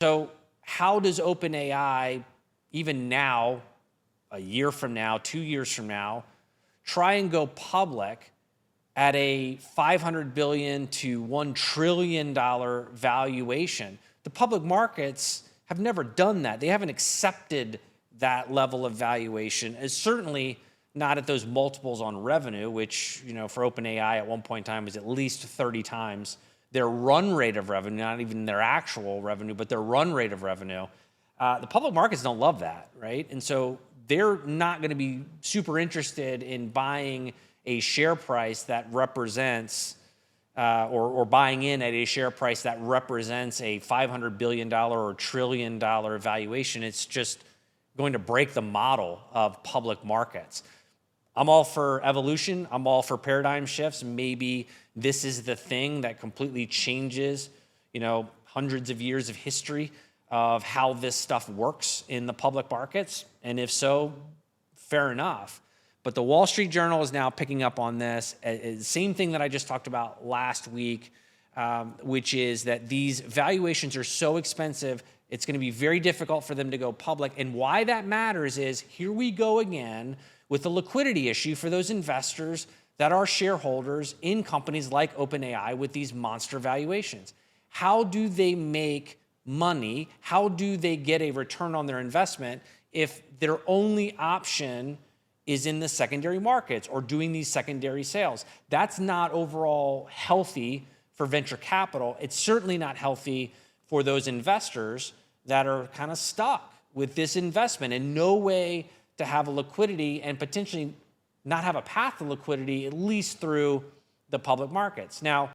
So how does OpenAI, even now, a year from now, 2 years from now, try and go public at a $500 billion to $1 trillion valuation? The public markets have never done that. They haven't accepted that level of valuation, as certainly not at those multiples on revenue, which, for OpenAI at one point in time was at least 30 times their run rate of revenue, not even their actual revenue, but their run rate of revenue. The public markets don't love that, right? And so they're not going to be super interested in buying a share price that represents, or buying in at a share price that represents a $500 billion or $1 trillion valuation. It's just going to break the model of public markets. I'm all for evolution. I'm all for paradigm shifts. Maybe this is the thing that completely changes, hundreds of years of history of how this stuff works in the public markets. And if so, fair enough. But the Wall Street Journal is now picking up on this. Same thing that I just talked about last week, which is that these valuations are so expensive, it's going to be very difficult for them to go public. And why that matters is, here we go again with the liquidity issue for those investors that are shareholders in companies like OpenAI with these monster valuations. How do they make money? How do they get a return on their investment if their only option is in the secondary markets or doing these secondary sales? That's not overall healthy for venture capital. It's certainly not healthy for those investors that are kind of stuck with this investment and no way to have a liquidity and potentially not have a path to liquidity, at least through the public markets. Now,